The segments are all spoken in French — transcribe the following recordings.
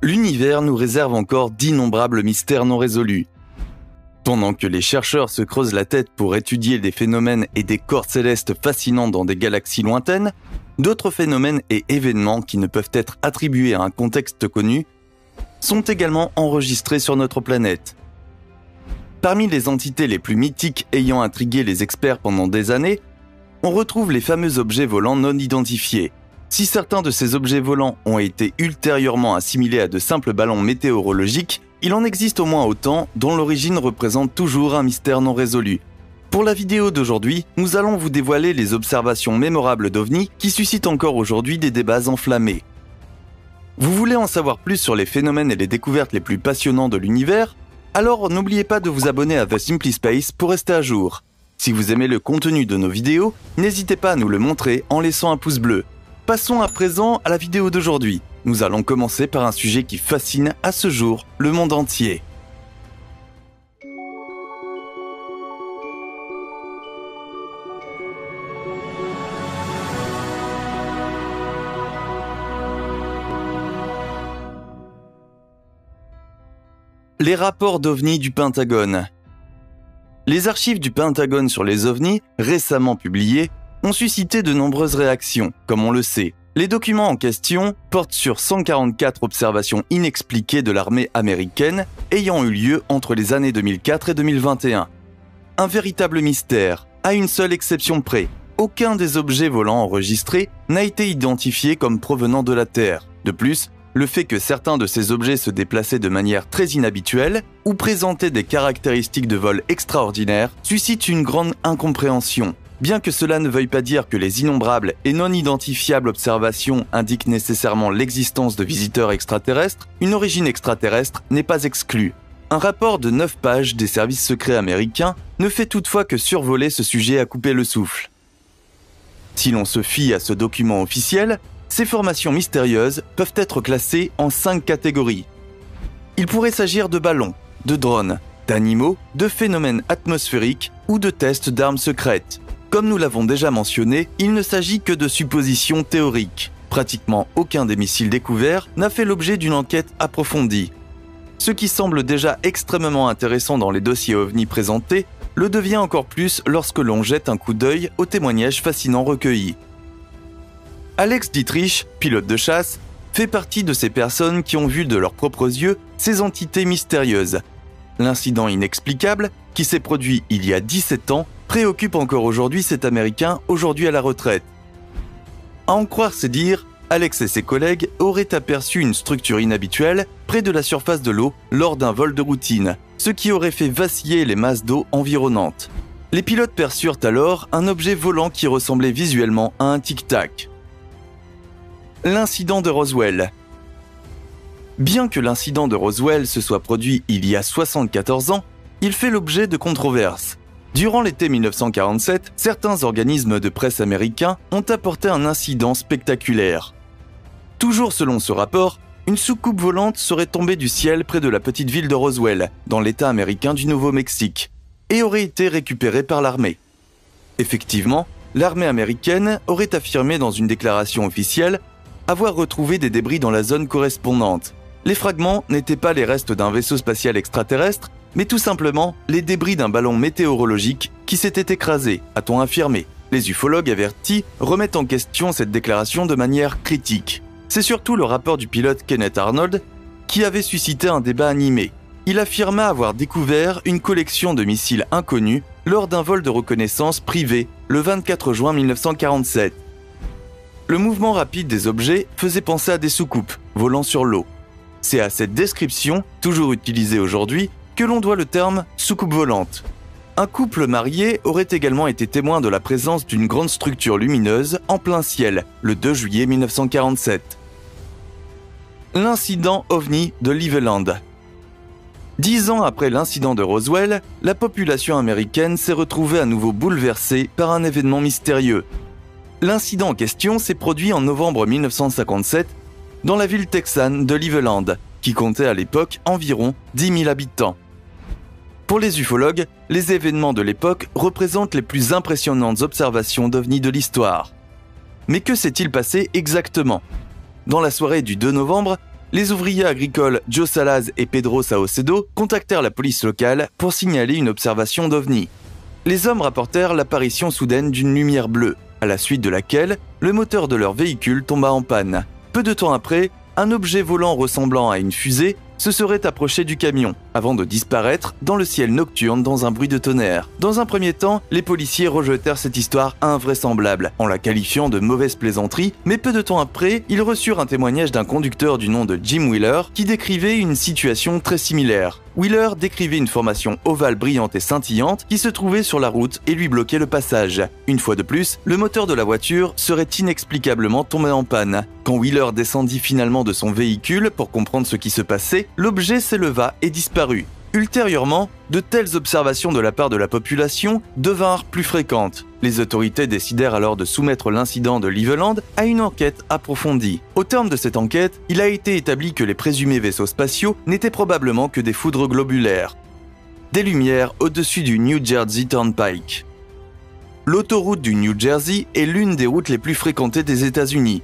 L'univers nous réserve encore d'innombrables mystères non résolus. Pendant que les chercheurs se creusent la tête pour étudier des phénomènes et des corps célestes fascinants dans des galaxies lointaines, d'autres phénomènes et événements qui ne peuvent être attribués à un contexte connu sont également enregistrés sur notre planète. Parmi les entités les plus mythiques ayant intrigué les experts pendant des années, on retrouve les fameux objets volants non identifiés. Si certains de ces objets volants ont été ultérieurement assimilés à de simples ballons météorologiques, il en existe au moins autant dont l'origine représente toujours un mystère non résolu. Pour la vidéo d'aujourd'hui, nous allons vous dévoiler les observations mémorables d'OVNI qui suscitent encore aujourd'hui des débats enflammés. Vous voulez en savoir plus sur les phénomènes et les découvertes les plus passionnants de l'univers? Alors n'oubliez pas de vous abonner à The Simply Space pour rester à jour. Si vous aimez le contenu de nos vidéos, n'hésitez pas à nous le montrer en laissant un pouce bleu. Passons à présent à la vidéo d'aujourd'hui. Nous allons commencer par un sujet qui fascine à ce jour le monde entier. Les rapports d'OVNI du Pentagone. Les archives du Pentagone sur les OVNI, récemment publiées, ont suscité de nombreuses réactions, comme on le sait. Les documents en question portent sur 144 observations inexpliquées de l'armée américaine ayant eu lieu entre les années 2004 et 2021. Un véritable mystère, à une seule exception près. Aucun des objets volants enregistrés n'a été identifié comme provenant de la Terre. De plus, le fait que certains de ces objets se déplaçaient de manière très inhabituelle ou présentaient des caractéristiques de vol extraordinaires suscite une grande incompréhension. Bien que cela ne veuille pas dire que les innombrables et non identifiables observations indiquent nécessairement l'existence de visiteurs extraterrestres, une origine extraterrestre n'est pas exclue. Un rapport de 9 pages des services secrets américains ne fait toutefois que survoler ce sujet à couper le souffle. Si l'on se fie à ce document officiel, ces formations mystérieuses peuvent être classées en 5 catégories. Il pourrait s'agir de ballons, de drones, d'animaux, de phénomènes atmosphériques ou de tests d'armes secrètes. Comme nous l'avons déjà mentionné, il ne s'agit que de suppositions théoriques. Pratiquement aucun des missiles découverts n'a fait l'objet d'une enquête approfondie. Ce qui semble déjà extrêmement intéressant dans les dossiers OVNI présentés, le devient encore plus lorsque l'on jette un coup d'œil aux témoignages fascinants recueillis. Alex Dietrich, pilote de chasse, fait partie de ces personnes qui ont vu de leurs propres yeux ces entités mystérieuses. L'incident inexplicable, qui s'est produit il y a 17 ans, préoccupe encore aujourd'hui cet Américain, aujourd'hui à la retraite. À en croire ses dires, Alex et ses collègues auraient aperçu une structure inhabituelle près de la surface de l'eau lors d'un vol de routine, ce qui aurait fait vaciller les masses d'eau environnantes. Les pilotes perçurent alors un objet volant qui ressemblait visuellement à un tic-tac. L'incident de Roswell. Bien que l'incident de Roswell se soit produit il y a 74 ans, il fait l'objet de controverses. Durant l'été 1947, certains organismes de presse américains ont apporté un incident spectaculaire. Toujours selon ce rapport, une soucoupe volante serait tombée du ciel près de la petite ville de Roswell, dans l'État américain du Nouveau-Mexique, et aurait été récupérée par l'armée. Effectivement, l'armée américaine aurait affirmé dans une déclaration officielle avoir retrouvé des débris dans la zone correspondante. Les fragments n'étaient pas les restes d'un vaisseau spatial extraterrestre, mais tout simplement les débris d'un ballon météorologique qui s'était écrasé, a-t-on affirmé. Les ufologues avertis remettent en question cette déclaration de manière critique. C'est surtout le rapport du pilote Kenneth Arnold qui avait suscité un débat animé. Il affirma avoir découvert une collection de missiles inconnus lors d'un vol de reconnaissance privé le 24 juin 1947. Le mouvement rapide des objets faisait penser à des soucoupes volant sur l'eau. C'est à cette description, toujours utilisée aujourd'hui, que l'on doit le terme « soucoupe volante ». Un couple marié aurait également été témoin de la présence d'une grande structure lumineuse en plein ciel, le 2 juillet 1947. L'incident OVNI de Cleveland. 10 ans après l'incident de Roswell, la population américaine s'est retrouvée à nouveau bouleversée par un événement mystérieux. L'incident en question s'est produit en novembre 1957 dans la ville texane de Cleveland, qui comptait à l'époque environ 10 000 habitants. Pour les ufologues, les événements de l'époque représentent les plus impressionnantes observations d'OVNI de l'histoire. Mais que s'est-il passé exactement ? Dans la soirée du 2 novembre, les ouvriers agricoles Joe Salaz et Pedro Saucedo contactèrent la police locale pour signaler une observation d'OVNI. Les hommes rapportèrent l'apparition soudaine d'une lumière bleue, à la suite de laquelle le moteur de leur véhicule tomba en panne. Peu de temps après, un objet volant ressemblant à une fusée se serait approché du camion, avant de disparaître dans le ciel nocturne dans un bruit de tonnerre. Dans un premier temps, les policiers rejetèrent cette histoire invraisemblable, en la qualifiant de mauvaise plaisanterie, mais peu de temps après, ils reçurent un témoignage d'un conducteur du nom de Jim Wheeler qui décrivait une situation très similaire. Wheeler décrivait une formation ovale brillante et scintillante qui se trouvait sur la route et lui bloquait le passage. Une fois de plus, le moteur de la voiture serait inexplicablement tombé en panne. Quand Wheeler descendit finalement de son véhicule pour comprendre ce qui se passait, l'objet s'éleva et disparut. Ultérieurement, de telles observations de la part de la population devinrent plus fréquentes. Les autorités décidèrent alors de soumettre l'incident de Cleveland à une enquête approfondie. Au terme de cette enquête, il a été établi que les présumés vaisseaux spatiaux n'étaient probablement que des foudres globulaires. Des lumières au-dessus du New Jersey Turnpike. L'autoroute du New Jersey est l'une des routes les plus fréquentées des États-Unis.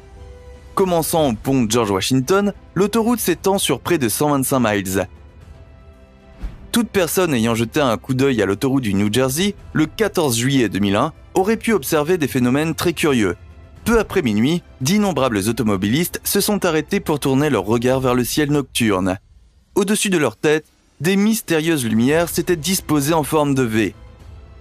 Commençant au pont George Washington, l'autoroute s'étend sur près de 125 miles. Toute personne ayant jeté un coup d'œil à l'autoroute du New Jersey le 14 juillet 2001 aurait pu observer des phénomènes très curieux. Peu après minuit, d'innombrables automobilistes se sont arrêtés pour tourner leur regard vers le ciel nocturne. Au-dessus de leur tête, des mystérieuses lumières s'étaient disposées en forme de V.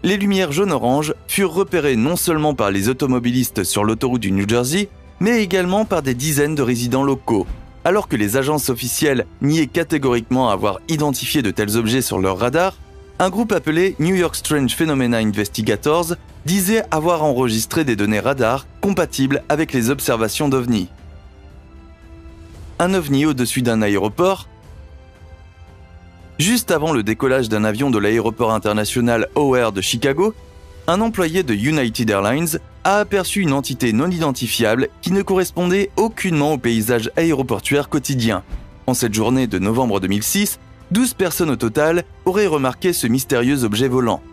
Les lumières jaune-orange furent repérées non seulement par les automobilistes sur l'autoroute du New Jersey, mais également par des dizaines de résidents locaux. Alors que les agences officielles niaient catégoriquement avoir identifié de tels objets sur leur radar, un groupe appelé New York Strange Phenomena Investigators disait avoir enregistré des données radar compatibles avec les observations d'OVNI. Un OVNI au-dessus d'un aéroport. Juste avant le décollage d'un avion de l'aéroport international O'Hare de Chicago, un employé de United Airlines a aperçu une entité non identifiable qui ne correspondait aucunement au paysage aéroportuaire quotidien. En cette journée de novembre 2006, 12 personnes au total auraient remarqué ce mystérieux objet volant.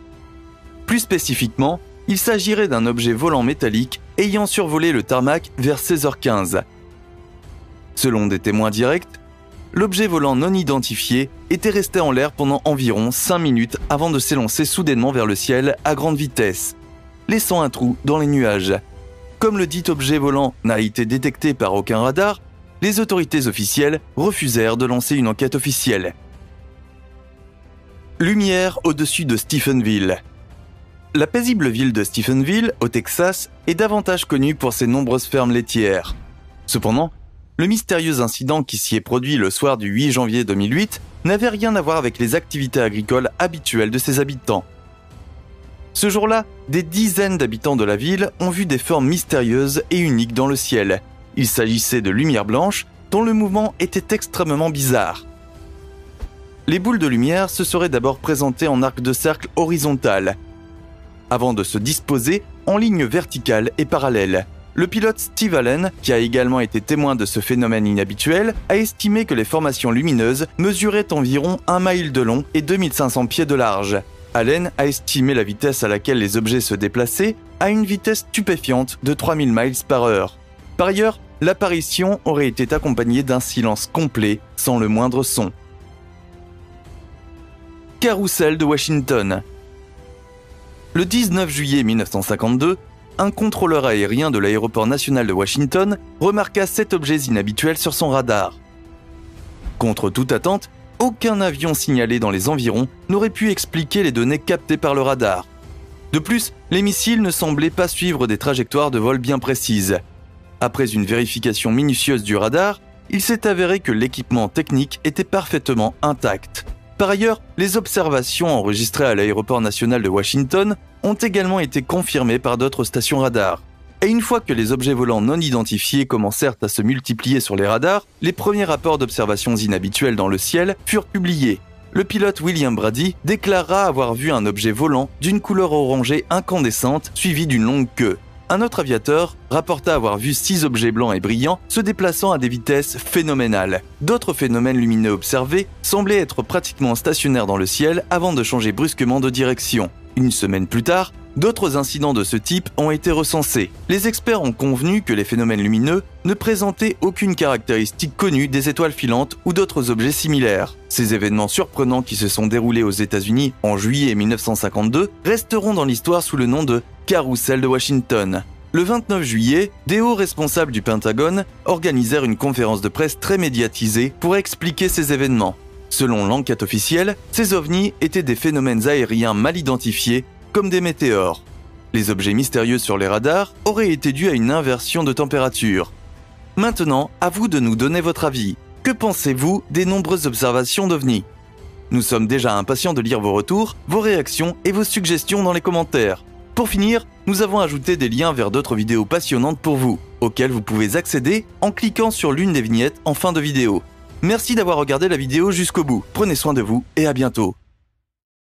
Plus spécifiquement, il s'agirait d'un objet volant métallique ayant survolé le tarmac vers 16h15. Selon des témoins directs, l'objet volant non identifié était resté en l'air pendant environ 5 minutes avant de s'élancer soudainement vers le ciel à grande vitesse, laissant un trou dans les nuages. Comme le dit objet volant n'a été détecté par aucun radar, les autorités officielles refusèrent de lancer une enquête officielle. Lumière au-dessus de Stephenville. La paisible ville de Stephenville, au Texas, est davantage connue pour ses nombreuses fermes laitières. Cependant, le mystérieux incident qui s'y est produit le soir du 8 janvier 2008 n'avait rien à voir avec les activités agricoles habituelles de ses habitants. Ce jour-là, des dizaines d'habitants de la ville ont vu des formes mystérieuses et uniques dans le ciel. Il s'agissait de lumières blanches dont le mouvement était extrêmement bizarre. Les boules de lumière se seraient d'abord présentées en arc de cercle horizontal, avant de se disposer en ligne verticale et parallèle. Le pilote Steve Allen, qui a également été témoin de ce phénomène inhabituel, a estimé que les formations lumineuses mesuraient environ 1 mile de long et 2500 pieds de large. Allen a estimé la vitesse à laquelle les objets se déplaçaient à une vitesse stupéfiante de 3000 miles par heure. Par ailleurs, l'apparition aurait été accompagnée d'un silence complet, sans le moindre son. Carrousel de Washington. Le 19 juillet 1952, un contrôleur aérien de l'aéroport national de Washington remarqua 7 objets inhabituels sur son radar. Contre toute attente, aucun avion signalé dans les environs n'aurait pu expliquer les données captées par le radar. De plus, les missiles ne semblaient pas suivre des trajectoires de vol bien précises. Après une vérification minutieuse du radar, il s'est avéré que l'équipement technique était parfaitement intact. Par ailleurs, les observations enregistrées à l'aéroport national de Washington ont également été confirmées par d'autres stations radars. Et une fois que les objets volants non identifiés commencèrent à se multiplier sur les radars, les premiers rapports d'observations inhabituelles dans le ciel furent publiés. Le pilote William Brady déclara avoir vu un objet volant d'une couleur orangée incandescente suivi d'une longue queue. Un autre aviateur rapporta avoir vu 6 objets blancs et brillants se déplaçant à des vitesses phénoménales. D'autres phénomènes lumineux observés semblaient être pratiquement stationnaires dans le ciel avant de changer brusquement de direction. Une semaine plus tard, D'autres incidents de ce type ont été recensés. Les experts ont convenu que les phénomènes lumineux ne présentaient aucune caractéristique connue des étoiles filantes ou d'autres objets similaires. Ces événements surprenants qui se sont déroulés aux États-Unis en juillet 1952 resteront dans l'histoire sous le nom de Carrousel de Washington. Le 29 juillet, des hauts responsables du Pentagone organisèrent une conférence de presse très médiatisée pour expliquer ces événements. Selon l'enquête officielle, ces ovnis étaient des phénomènes aériens mal identifiés comme des météores. Les objets mystérieux sur les radars auraient été dus à une inversion de température. Maintenant, à vous de nous donner votre avis. Que pensez-vous des nombreuses observations d'ovnis? Nous sommes déjà impatients de lire vos retours, vos réactions et vos suggestions dans les commentaires. Pour finir, nous avons ajouté des liens vers d'autres vidéos passionnantes pour vous, auxquelles vous pouvez accéder en cliquant sur l'une des vignettes en fin de vidéo. Merci d'avoir regardé la vidéo jusqu'au bout. Prenez soin de vous et à bientôt.